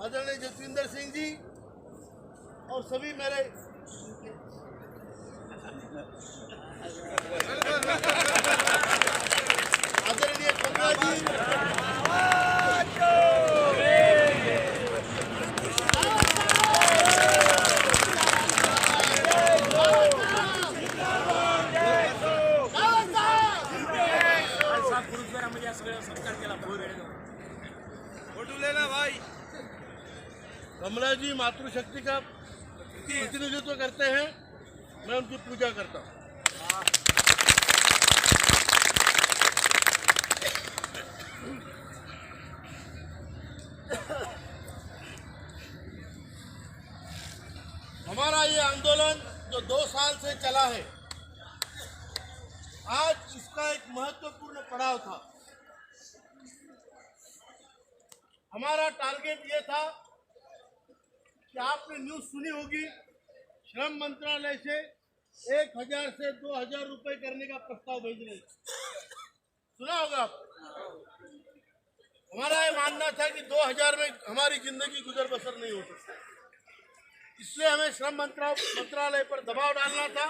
आदरणीय जसविंदर सिंह जी और सभी मेरे आदरणीय कमला जी, कमला जी मातृशक्ति का प्रतिनिधित्व करते हैं, मैं उनकी पूजा करता हूँ। हमारा ये आंदोलन जो 2 साल से चला है, आज इसका एक महत्वपूर्ण पड़ाव था। हमारा टारगेट ये था कि आपने न्यूज सुनी होगी, श्रम मंत्रालय से 1000 से 2000 रुपए करने का प्रस्ताव भेज रहे थे, सुना होगा आप। हमारा ये मानना था कि 2000 में हमारी जिंदगी गुजर बसर नहीं हो सकती, इसलिए हमें श्रम मंत्रालय पर दबाव डालना था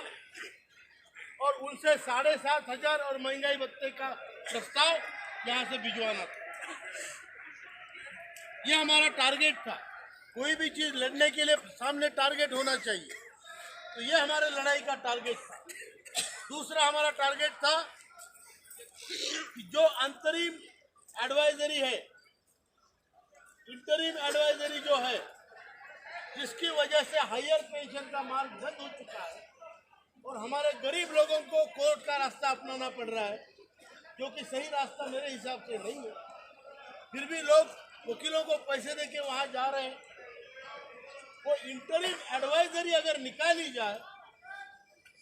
और उनसे 7500 और महंगाई भत्ते का प्रस्ताव यहाँ से भिजवाना था। ये हमारा टारगेट था। कोई भी चीज लड़ने के लिए सामने टारगेट होना चाहिए, तो ये हमारे लड़ाई का टारगेट था। दूसरा हमारा टारगेट था कि जो अंतरिम एडवाइजरी है, इंटरिम एडवाइजरी जो है, जिसकी वजह से हायर पेंशन का मार्ग बंद हो चुका है और हमारे गरीब लोगों को कोर्ट का रास्ता अपनाना पड़ रहा है, जो कि सही रास्ता मेरे हिसाब से नहीं है। फिर भी लोग वकीलों को पैसे देके वहां जा रहे हैं। वो इंटरिम एडवाइजरी अगर निकाली जाए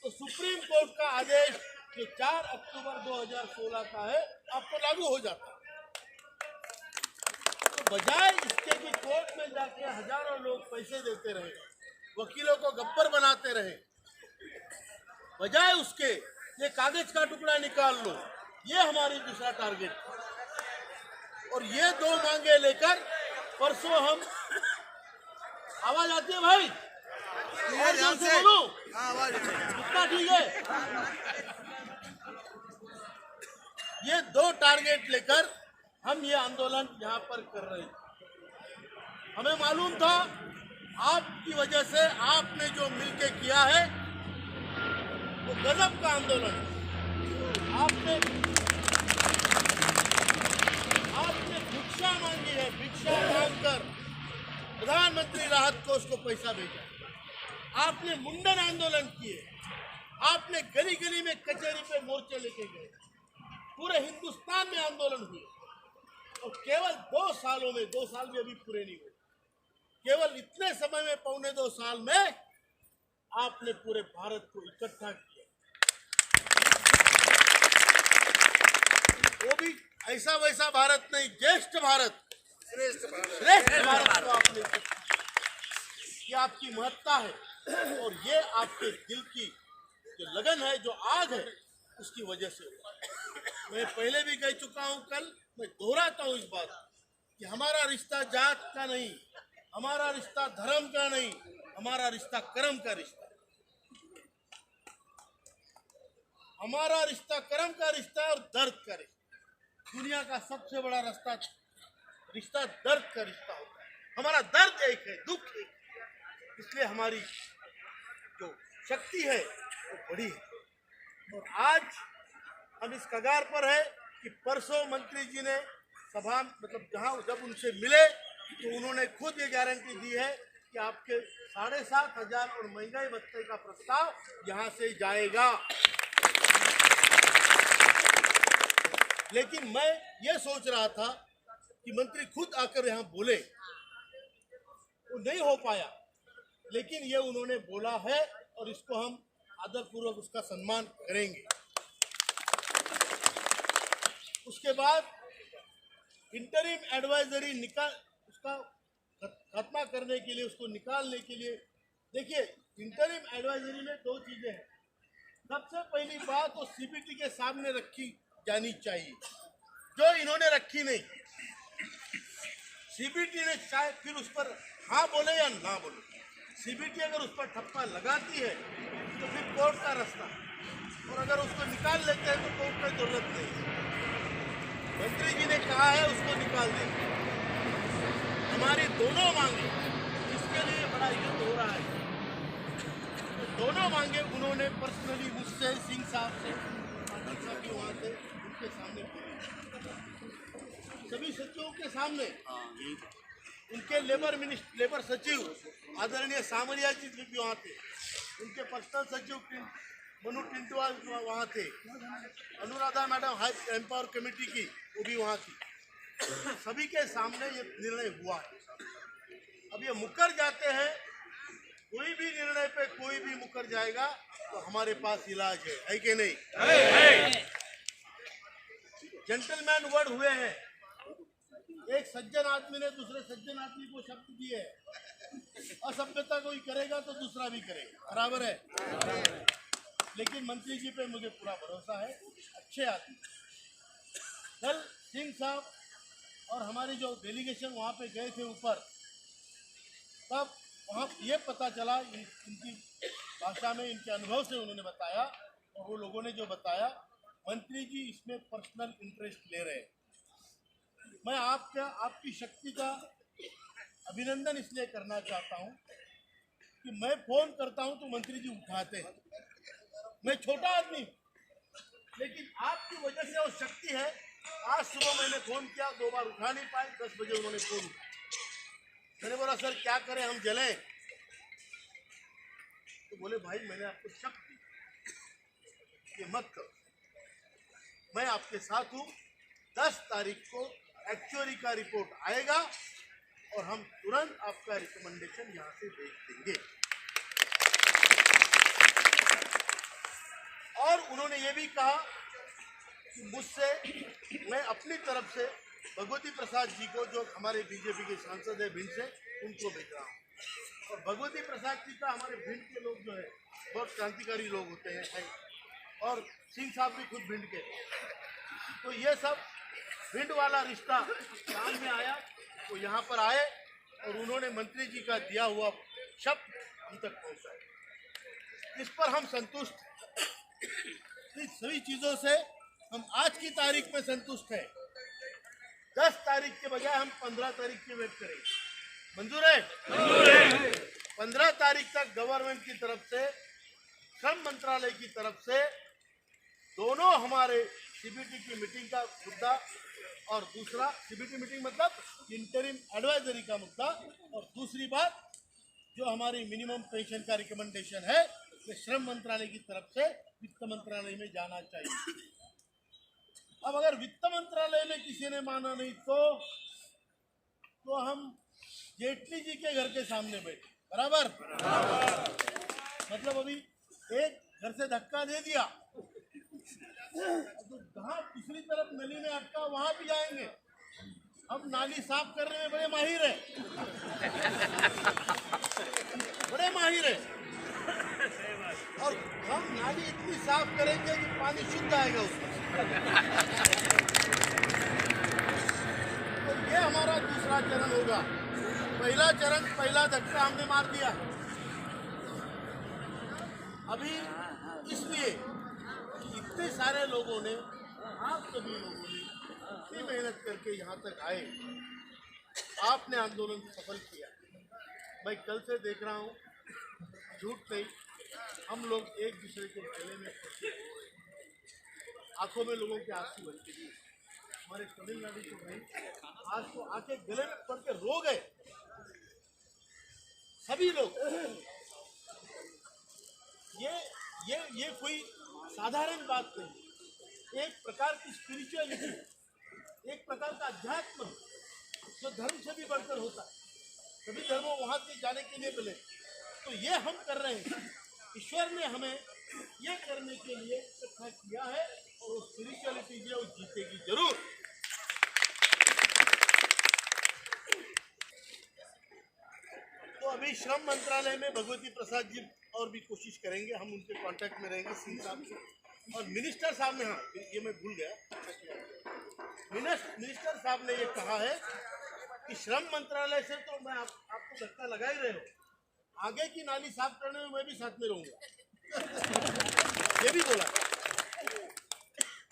तो सुप्रीम कोर्ट का आदेश जो 4 अक्टूबर 2016 का है, आपको लागू हो जाता है। तो बजाय इसके कि कोर्ट में जाके हजारों लोग पैसे देते रहे, वकीलों को गब्बर बनाते रहे, बजाय उसके ये कागज का टुकड़ा निकाल लो, ये हमारी दूसरा टारगेट था। और ये 2 मांगे लेकर परसों हम, आवाज आती है भाई? और जोर से बोलो, कितना ठीक है? ये 2 टारगेट लेकर हम ये आंदोलन यहाँ पर कर रहे हैं। हमें मालूम था आपकी वजह से, आपने जो मिलके किया है वो गजब का आंदोलन है। आपने भिक्षा मांगी है, भिक्षा मांगकर प्रधानमंत्री राहत कोष को पैसा भेजा। आपने मुंडन आंदोलन किए, आपने गली गली में कचहरी पे मोर्चे लेके गए, पूरे हिंदुस्तान में आंदोलन हुए और केवल 2 सालों में, 2 साल भी अभी पूरे नहीं हुए, केवल इतने समय में, 1.25-2 साल में आपने पूरे भारत को इकट्ठा किया। वो भी ऐसा वैसा भारत नहीं, ज्येष्ठ भारत, श्रेष्ठ भारत को आपने इकट्ठा किया। ये आपकी महत्ता है और ये आपके दिल की जो लगन है, जो आग है, उसकी वजह से हुआ। मैं पहले भी कह चुका हूं, कल मैं दोहराता हूं इस बात कि हमारा रिश्ता जात का नहीं, हमारा रिश्ता धर्म का नहीं, हमारा रिश्ता कर्म का रिश्ता। हमारा रिश्ता कर्म का रिश्ता और दर्द का रिश्ता। दुनिया का सबसे बड़ा रिश्ता दर्द का रिश्ता होता है। हमारा दर्द एक है, दुख एक है, इसलिए हमारी जो शक्ति है वो बड़ी है। और आज हम इस कगार पर है कि परसों मंत्री जी ने सभा, मतलब जब उनसे मिले तो उन्होंने खुद ये गारंटी दी है कि आपके 7500 और महंगाई भत्ते का प्रस्ताव यहाँ से जाएगा। लेकिन मैं ये सोच रहा था कि मंत्री खुद आकर यहाँ बोले, वो नहीं हो पाया, लेकिन ये उन्होंने बोला है और इसको हम आदरपूर्वक उसका सम्मान करेंगे। उसके बाद इंटरिम एडवाइजरी उसका खत्मा करने के लिए, उसको निकालने के लिए, देखिए इंटरिम एडवाइजरी में 2 चीजें हैं। सबसे पहली बात वो सीबीटी के सामने रखी जानी चाहिए, जो इन्होंने रखी नहीं। सीबीटी ने शायद फिर उस पर हाँ बोले या ना बोले, सीबीटी अगर उस पर ठप्पा लगाती है तो फिर कोर्ट का रास्ता, और अगर उसको निकाल लेते हैं तो कोर्ट की जरूरत नहीं। मंत्री जी ने कहा है उसको निकाल देंगे। हमारी दोनों मांगे, इसके लिए बड़ा युद्ध हो रहा है, तो दोनों मांगे उन्होंने पर्सनली मुझसे, सिंह साहब से, पाटिल साहब भी वहाँ थे, उनके सामने पूरी, सभी सचिवों के सामने। उनके लेबर सचिव आदरणीय सामरिया जी भी वहाँ थे, उनके पर्सनल सचिव मनु टिंटवाल वहाँ थे, Anuradha madam high empower committee की वो भी वहाँ थी। सभी के सामने ये निर्णय हुआ है। अब ये मुकर जाते हैं, कोई भी निर्णय पे कोई भी मुकर जाएगा तो हमारे पास इलाज है कि नहीं? जेंटलमैन वर्ड हुए हैं। एक सज्जन आदमी ने दूसरे सज्जन आदमी को शब्द दिए है, असभ्यता कोई करेगा तो दूसरा भी करेगा, बराबर है। लेकिन मंत्री जी पे मुझे पूरा भरोसा है, अच्छे आदमी। कल सिंह साहब और हमारी जो डेलीगेशन वहाँ पे गए थे ऊपर, तब वहाँ ये पता चला, इनकी भाषा में, इनके अनुभव से उन्होंने बताया, और वो लोगों ने जो बताया, मंत्री जी इसमें पर्सनल इंटरेस्ट ले रहे हैं। मैं आपकी शक्ति का अभिनंदन इसलिए करना चाहता हूँ कि मैं फोन करता हूँ तो मंत्री जी उठाते हैं। मैं छोटा आदमी हूँ, लेकिन आपकी वजह से वो शक्ति है। आज सुबह मैंने फोन किया, 2 बार उठा नहीं पाए, 10 बजे उन्होंने फोन उठाया। मैंने बोला सर क्या करें, हम जलें? तो बोले भाई मैंने आपको शक्ति, ये मत करो, मैं आपके साथ हूँ। 10 तारीख को एक्चुअली का रिपोर्ट आएगा और हम तुरंत आपका रिकमेंडेशन यहाँ से भेज देंगे। और उन्होंने ये भी कहा कि मुझसे, मैं अपनी तरफ से भगवती प्रसाद जी को, जो हमारे बीजेपी के सांसद है भिंड से, उनको भेज रहा हूँ। और भगवती प्रसाद जी का हमारे भिंड के लोग जो है बहुत क्रांतिकारी लोग होते हैं, और सिंह साहब भी खुद भिंड के, तो ये सब भिंड वाला रिश्ता सामने आया, तो यहाँ पर आए और उन्होंने मंत्री जी का दिया हुआ शब्द हम तक पहुँचाया। इस पर हम संतुष्ट हैं। इस सभी चीज़ों से हम आज की तारीख में संतुष्ट हैं। 10 तारीख के बजाय हम 15 तारीख की वेट करेंगे। मंजूर है? मंजूर है। 15 तारीख तक गवर्नमेंट की तरफ से, श्रम मंत्रालय की तरफ से, दोनों हमारे सीबीटी की मीटिंग का मुद्दा, और दूसरा सीबीटी मीटिंग मतलब इंटरिम एडवाइजरी का मुद्दा, और दूसरी बात जो हमारी मिनिमम पेंशन का रिकमेंडेशन है, ये श्रम मंत्रालय की तरफ से वित्त मंत्रालय में जाना चाहिए। अब अगर वित्त मंत्रालय में किसी ने माना नहीं तो हम जेटली जी के घर के सामने बैठे, बराबर? मतलब अभी एक घर से धक्का दे दिया तो जहाँ दूसरी तरफ नली में अटका वहां भी जाएंगे। हम नाली साफ करने में बड़े माहिर हैं, बड़े माहिर हैं, और हम नाली इतनी साफ करेंगे कि पानी शुद्ध आएगा उसमें। तो ये हमारा दूसरा चरण होगा। पहला चरण, पहला धक्का हमने मार दिया अभी, इसलिए इतने सारे लोगों ने, आप सभी लोगों ने इतनी मेहनत करके यहाँ तक आए, आपने आंदोलन सफल किया। मैं कल से देख रहा हूँ, झूठ नहीं, हम लोग एक दूसरे के गले में पड़ते हो रहे हैं, आंखों में लोगों के आंसू बहते हैं। हमारे तमिलनाडु के भाई आज तो आके गले में पड़ के रो गए, सभी लोग। ये कोई साधारण बात नहीं, एक प्रकार की स्पिरिचुअलिटी, एक प्रकार का अध्यात्म जो धर्म से भी बढ़कर होता है। सभी धर्मों वहां से जाने के लिए मिले, तो ये हम कर रहे हैं। ईश्वर ने हमें ये करने के लिए इकट्ठा किया है, और वो स्पिरिचुअलिटी जो वो जीतेगी जरूर। तो अभी श्रम मंत्रालय में भगवती प्रसाद जी और भी कोशिश करेंगे, हम उनके कांटेक्ट में रहेंगे सिंह साहब से, और मिनिस्टर साहब ने, हाँ ये मैं भूल गया, मिनिस्टर साहब ने ये कहा है कि श्रम मंत्रालय से तो मैं आपको धक्का लगा ही रहे हो, आगे की नाली साफ करने में मैं भी साथ में रहूंगा, ये भी बोला।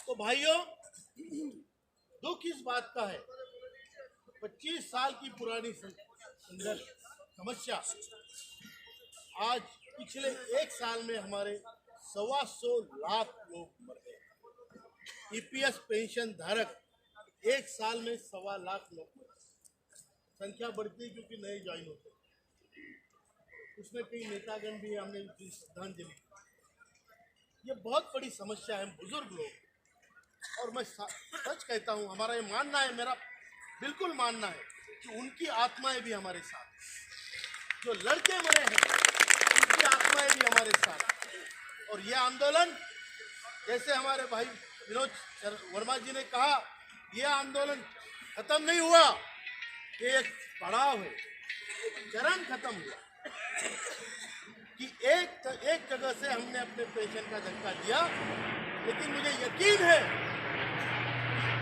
तो भाइयों, दुख इस बात का है, 25 साल की पुरानी संघर्ष समस्या आज पिछले एक साल में हमारे 125 लाख लोग मर गए। ईपीएस पेंशन धारक एक साल में 1.25 लाख लोग मर गए। संख्या बढ़ती है क्योंकि नए ज्वाइन होते हैं, उसमें कई नेतागण भी हमने उनकी श्रद्धांजलि। ये बहुत बड़ी समस्या है, बुजुर्ग लोग। और मैं सच कहता हूँ, हमारा ये मानना है, मेरा बिल्कुल मानना है कि उनकी आत्माएं भी हमारे साथ, जो लड़के मरे हैं उनकी आत्माएं भी हमारे साथ। और ये आंदोलन, जैसे हमारे भाई विनोद वर्मा जी ने कहा, यह आंदोलन खत्म नहीं हुआ, ये एक पड़ाव है, एक चरण खत्म हुआ कि एक जगह से हमने अपने पेंशन का धक्का दिया, लेकिन मुझे यकीन है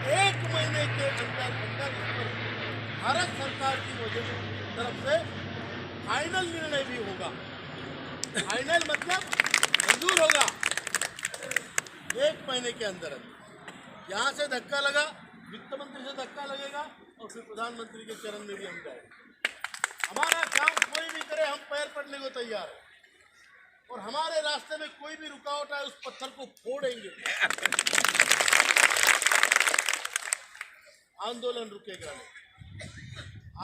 एक महीने के अंदर भारत सरकार की तरफ से फाइनल निर्णय भी होगा। फाइनल मतलब मंजूर होगा एक महीने के अंदर। यहाँ से धक्का लगा, वित्त मंत्री से धक्का लगेगा और फिर प्रधानमंत्री के चरण में भी हम जाएंगे। हमारा काम कोई भी करे, हम पैर पड़ने को तैयार है, और हमारे रास्ते में कोई भी रुकावट आए उस पत्थर को फोड़ेंगे। आंदोलन रुकेगा नहीं।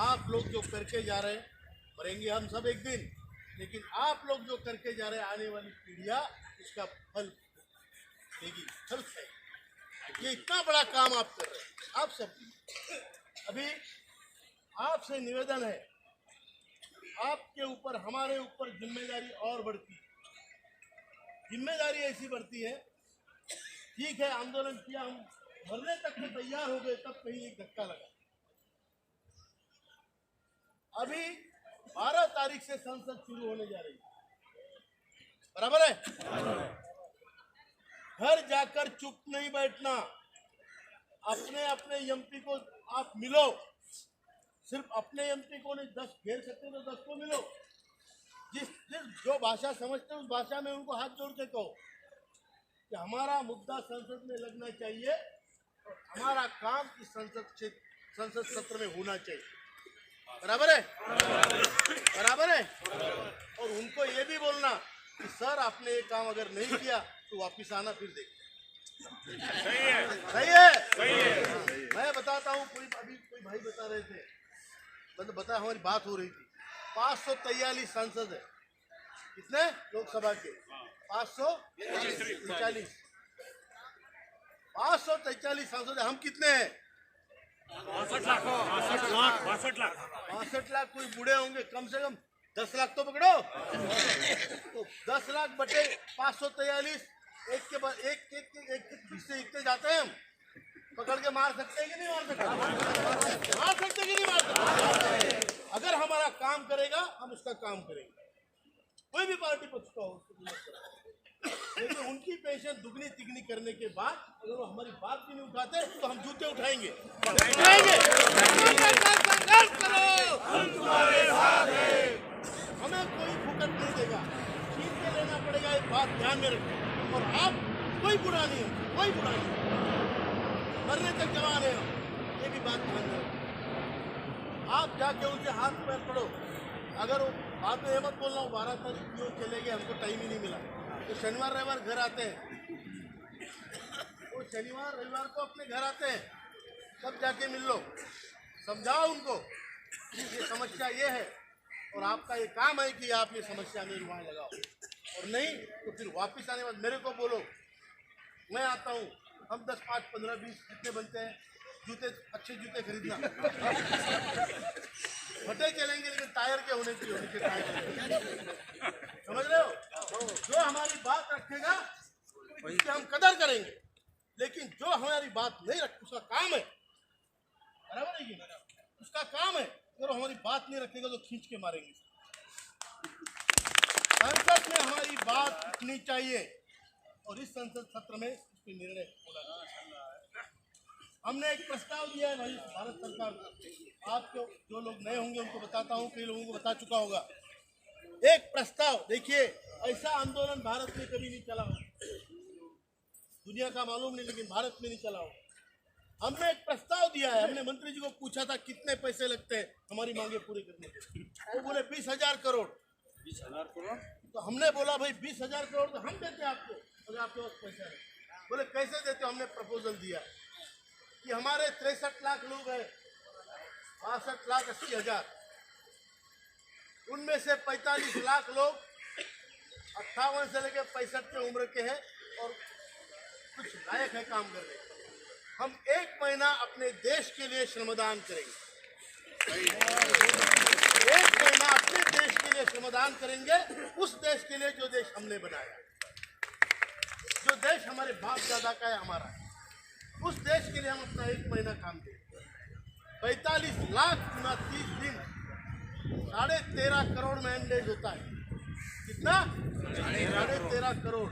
आप लोग जो करके जा रहे हैं, मरेंगे हम सब एक दिन, लेकिन आप लोग जो करके जा रहे हैं, आने वाली पीढ़ियां इसका फल देगी, फल खाएगी। ये इतना बड़ा काम आप कर रहे हैं, आप सब। अभी आपसे निवेदन है, आपके ऊपर, हमारे ऊपर जिम्मेदारी और बढ़ती है। जिम्मेदारी ऐसी बढ़ती है, ठीक है आंदोलन किया, हम मरने तक के तैयार हो गए, तब कहीं एक धक्का लगा। अभी 12 तारीख से संसद शुरू होने जा रही है, बराबर है? घर जाकर चुप नहीं बैठना, अपने अपने एमपी को आप मिलो। सिर्फ अपने एमपी को नहीं, 10 घेर सकते तो 10 को मिलो। जिस जो भाषा समझते हैं उस भाषा में उनको हाथ जोड़ के कहो कि हमारा मुद्दा संसद में लगना चाहिए और हमारा काम इस संसद सत्र में होना चाहिए। बराबर है? बराबर है? और उनको ये भी बोलना कि सर आपने ये काम अगर नहीं किया तो वापिस आना, फिर देखते। सही है, सही है, सही है। मैं बताता हूँ, अभी कोई भाई बता रहे थे, मतलब बता, हमारी बात हो रही थी, 543 सांसद है। कितने? लोकसभा के 543 सांसद है। हम कितने हैं? 62 लाख। कोई बूढ़े होंगे, कम से कम 10 लाख तो पकड़ो। तो 10 लाख बटे 543, एक के बाद एक हिस्से इतने जाते हैं। हम पकड़ के मार सकते हैं कि नहीं मार सकते? मार सकते कि नहीं मार सकते? अगर हमारा काम करेगा, हम उसका काम करेंगे, कोई भी पार्टी पक्ष का हो। लेकिन उनकी पेंशन दुगनी तिगनी करने के बाद अगर वो हमारी बात भी नहीं उठाते तो हम जूते उठाएंगे। हमें कोई फुकट नहीं देगा, छीन के लेना पड़ेगा, एक बात ध्यान में रखें। और आप कोई बुरा नहीं है, कोई बुरा नहीं, मरने तक जमा रहे हो, ये भी बात ध्यान में रखें। आप जाके उनसे हाथ पैर पड़ो। अगर वो बाद में मत बोलना 12 तारीख क्यों चले गए, हमको टाइम ही नहीं मिला, तो शनिवार रविवार घर आते हैं, वो शनिवार रविवार को अपने घर आते हैं, तब जाके मिल लो, समझाओ उनको ये समस्या ये है और आपका ये काम है कि आप ये समस्या में रुआ लगाओ। और नहीं तो फिर वापस आने बाद मेरे को बोलो, मैं आता हूँ, हम 10, 5, 15, 20 जितने बनते हैं जूते, अच्छे जूते खरीदना। फटे चलेंगे लेकिन टायर के होने चाहिए, नीचे टायर। समझ रहे हो? जो हमारी बात रखेगा उसकी हम कदर करेंगे, लेकिन जो हमारी बात नहीं रखे उसका काम है, बराबर है कि उसका काम है, अगर हमारी बात नहीं रखेगा तो खींच के मारेंगे। संसद में हमारी बात उठनी चाहिए और इस संसद सत्र में इसके निर्णय होना चाहिए। हमने एक प्रस्ताव दिया है भाई भारत सरकार को। आपको जो लोग नए होंगे उनको बताता हूँ, कई लोगों को बता चुका होगा। एक प्रस्ताव, देखिए ऐसा आंदोलन भारत में कभी नहीं चला हो, दुनिया का मालूम नहीं, लेकिन भारत में नहीं चला हो। हमने एक प्रस्ताव दिया है, हमने मंत्री जी को पूछा था कितने पैसे लगते हैं हमारी मांगे पूरी करने के। वो बोले 20,000 करोड़। 20,000 करोड़? तो हमने बोला भाई 20,000 करोड़ तो हम देते आपको, अगर आपके पास पैसा है। बोले कैसे देते हो? हमने प्रपोजल दिया कि हमारे 63 लाख लोग हैं, 62,80,000, उनमें से 45 लाख लोग 58 से लेकर 65 की उम्र के हैं और कुछ लायक है काम करने। हम 1 महीना अपने देश के लिए श्रमदान करेंगे, 1 महीना अपने देश के लिए श्रमदान करेंगे, उस देश के लिए जो देश हमने बनाया, जो देश हमारे बाप दादा का है, हमारा है, उस देश के लिए हम अपना 1 महीना काम देंगे। 45 लाख गुना 30 दिन, 13.5 करोड़ मैंडेज होता है। कितना? 13.5 करोड़।